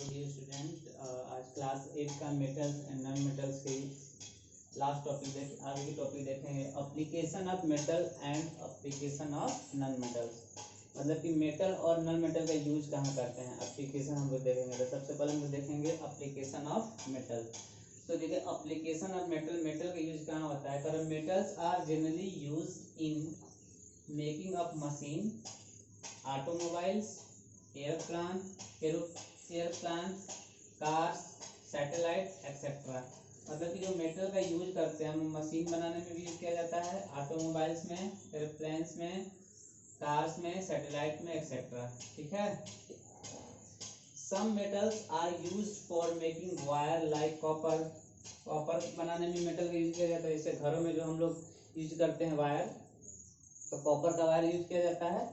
Dear student, आज class 8 का metals and non metals की लास्ट टॉपिक आगे की टॉपिक देखेंगे application of metal and application of non metals. मतलब कि मेटल और नॉन मेटल का यूज कहाँ करते हैं, एप्लीकेशन हम लोग देखेंगे। तो सबसे पहले हम लोग देखेंगे एप्लीकेशन ऑफ मेटल। तो देखिए एप्लीकेशन ऑफ मेटल, मेटल का यूज कहाँ होता है। कारण metals are generally use in making of machine, automobiles, airplane, cars, satellite etcetera. मतलब कि जो मेटल का यूज करते हैं हम मशीन बनाने में भी यूज किया जाता है, ऑटोमोबाइल्स में, एयरप्लेन्स में, कार्स में, सैटेलाइट में एक्सेट्रा। ठीक है। Some metals are used for making wire like copper. Copper बनाने में मेटल का यूज किया जाता है। जैसे घरों में जो हम लोग यूज करते हैं वायर, तो कॉपर का वायर यूज किया जाता है।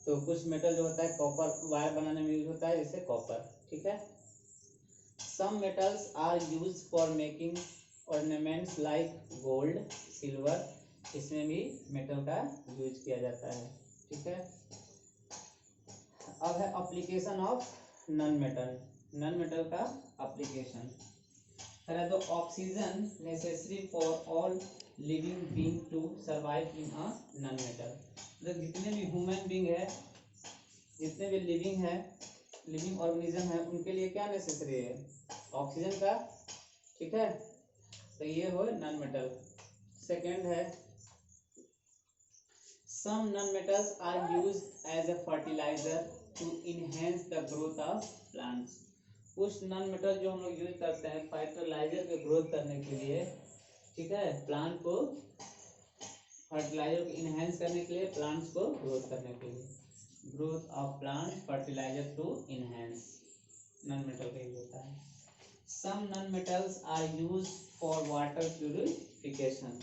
तो कुछ मेटल जो होता है कॉपर वायर बनाने में यूज होता है, जैसे कॉपर। ठीक है। Some metals are use for making ornaments like gold, silver. इसमें भी मेटल का यूज किया जाता है। ठीक है। अब है application of non metal. Non metal का एप्लीकेशन है तो oxygen necessary for all living being to survive in a non metal. मतलब जितने भी ह्यूमन बीइंग है, जितने भी लिविंग ऑर्गेनिज्म है, उनके लिए क्या नेसेसरी है, ऑक्सीजन का। ठीक है। तो ये हो नॉन मेटल। सेकंड है some non metals are used as a fertiliser to enhance the growth of plants. कुछ नॉन मेटल जो हम लोग यूज करते हैं फर्टिलाइजर के ग्रोथ करने के लिए। ठीक है। प्लांट को फर्टिलाइजर को इनहेंस करने के लिए, प्लांट्स को ग्रोथ करने के लिए। Growth of plant, fertiliser to enhance, non metal का यूज होता है। Some non metals are use for water purification.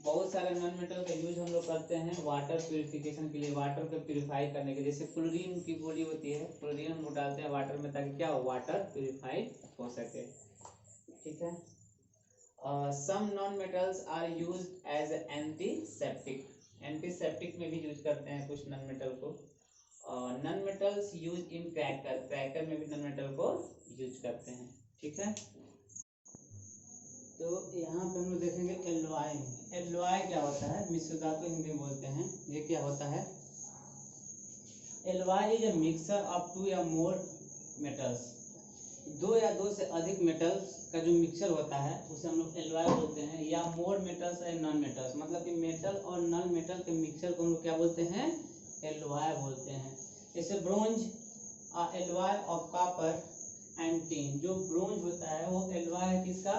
बहुत सारे नॉन मेटल का यूज हम लोग करते हैं वाटर प्यूरिफिकेशन के लिए, वाटर को प्यूरिफाई करने के लिए। जैसे क्लोरीन की गोली होती है, क्लोरीन हम लोग डालते हैं वाटर में ताकि क्या हो, वाटर प्यूरिफाई हो सके। ठीक है। Some non metals are used as antiseptic. Antiseptic में भी यूज करते हैं कुछ नॉन मेटल को। Non metals use in cracker, cracker में भी नॉन मेटल को यूज करते हैं। ठीक है। तो यहाँ पे हम लोग देखेंगे एलॉय। एलॉय क्या होता है, मिश्र धातु हिंदी में बोलते हैं। ये क्या होता है, alloy is a mixture of two या मोर मेटल्स। दो या दो से अधिक मेटल्स का जो मिक्सचर होता है उसे हम लोग एलॉय बोलते हैं, या more metals and non metals. मतलब कि मेटल और नॉन मेटल के मिक्सचर को हम लोग क्या बोलते हैं, एलॉय बोलते हैं। जैसे bronze alloy of copper and tin. जो ब्रोंज होता है वो एलॉय है किसका,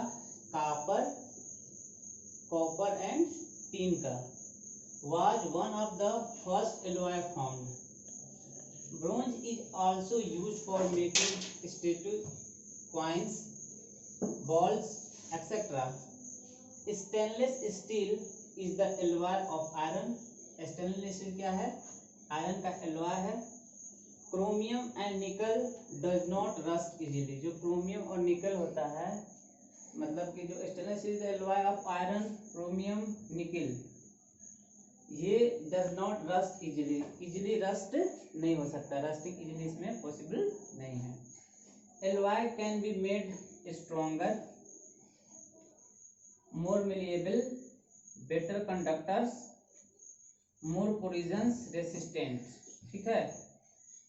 कॉपर एंड टिन का। Was one of the first alloy found. Bronze is also used for making statue, coins, balls, etc. Stainless steel is the alloy of iron. Stainless steel क्या है, iron का alloy है। Chromium and निकल does not rust easily. जो chromium और निकल होता है, मतलब कि जो stainless steel alloy of iron, chromium, निकल, ये does not rust easily. Easily rust नहीं हो सकता, रस्टिंग इजीली इसमें पॉसिबल नहीं है। Alloy can be made stronger, more malleable, better conductors, more corrosion resistant. ठीक है।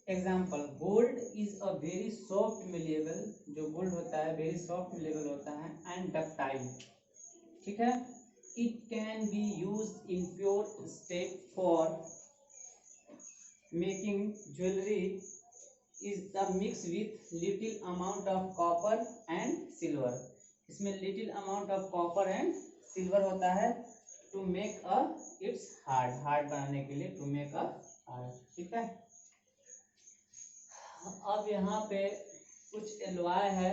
Example, gold is a very soft malleable। जो गोल्ड होता है वेरी सॉफ्ट malleable होता है एंड डक्टाइल। ठीक है। It can be used in pure state for making jewellery is the mix with little amount of copper and silver। इसमें little amount of copper and silver होता है to make a its hard बनाने के लिए, to make a hard। ठीक है। अब यहाँ पे कुछ एलॉय है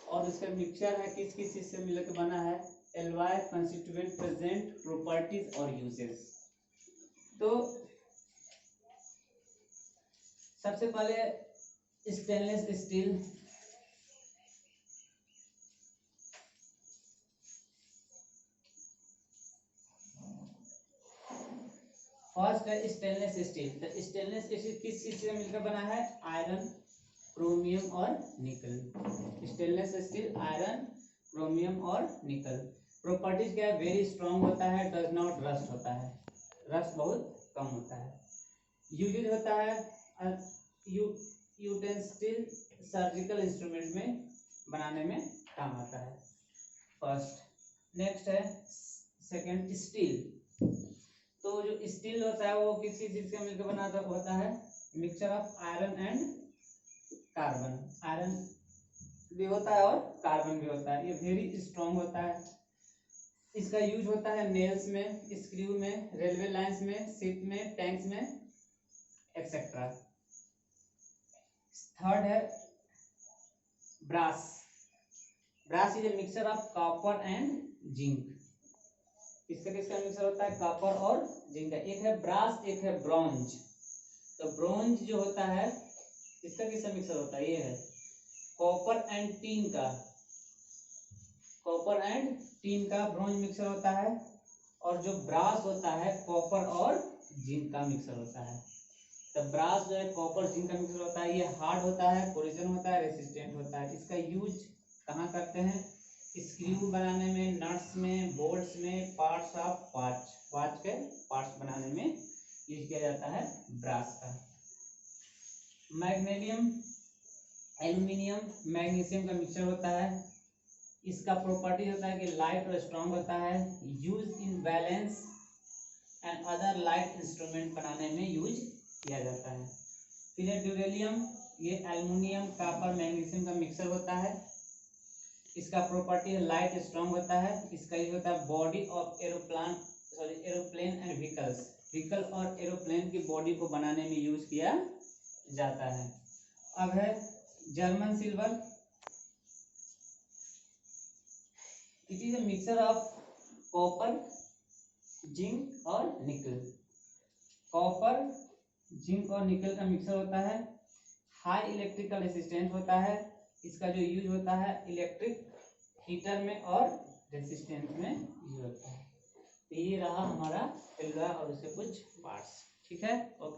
और उसका मिक्सचर है, किस किस चीज से मिलकर बना है। एलॉय कंस्टिट्यूएंट प्रेजेंट प्रॉपर्टीज और यूजेस। तो सबसे पहले स्टेनलेस स्टील। फर्स्ट है स्टेनलेस स्टील। तो स्टेनलेस स्टील किस चीज से मिलकर बना है, आयरन, क्रोमियम और निकल। स्टेनलेस स्टील, आयरन, क्रोमियम और निकल। प्रॉपर्टीज क्या है? वेरी स्ट्रांग होता है, डज नॉट रस्ट होता है, रस्ट बहुत कम होता है। यूजेज होता है यूटेंसिल, सर्जिकल इंस्ट्रूमेंट में बनाने में काम आता है, फर्स्ट। नेक्स्ट है सेकंड, स्टील। तो जो स्टील होता है वो किसी चीज से मिलकर बना होता है? Mixture of iron and carbon. Iron भी होता है और कार्बन भी होता है। ये वेरी स्ट्रांग होता है। इसका यूज होता है नेल्स में, स्क्रू में, रेलवे लाइंस में, शिप में, टैंक्स में, एक्सेट्रा। थर्ड है brass. Brass is a mixture of copper and zinc. किसका किसका मिक्सर होता है? कॉपर और जिंक का। एक है ब्रास, एक है ब्रॉन्ज। तो ब्रॉन्ज जो होता है किसका किसका मिक्सर होता है? ये है कॉपर एंड टीन का, कॉपर एंड टीन का ब्रॉन्ज मिक्सर होता है। और जो ब्रास होता है कॉपर और जिंक का मिक्सर होता है। तो ब्रास जो है कॉपर जिंक का मिक्सर होता है, ये हार्ड होता है, कोरिजन होता है, रेसिस्टेंट होता है। इसका यूज कहाँ करते हैं? स्क्रू बनाने में, नट्स में, बोल्ट्स में, पार्ट्स ऑफ वॉच के पार्ट्स बनाने में यूज किया जाता है ब्रास का। मैग्नीशियम, एल्यूमिनियम, मैग्नीशियम का मिक्सचर होता है। इसका प्रॉपर्टी होता है कि लाइट और स्ट्रांग होता है। Use in balance and other light instrument बनाने में यूज किया जाता है। फिर है ड्यूरेलियम, ये एल्युमिनियम, कॉपर, मैग्नीशियम का मिक्सचर होता है। इसका प्रॉपर्टी है लाइट स्ट्रांग होता है। इसका यूज होता है body of aeroplane and vehicles. Vehicle और एरोप्लेन की बॉडी को बनाने में यूज किया जाता है। अब है German silver. It is a mixture of copper, zinc और निकल। कॉपर, जिंक और निकल का मिक्सर होता है। हाई इलेक्ट्रिकल रेसिस्टेंस होता है। इसका जो यूज होता है इलेक्ट्रिक हीटर में और रेसिस्टेंस में यूज होता है। तो ये रहा हमारा एल्यूला और उसके कुछ पार्ट्स। ठीक है, ओके।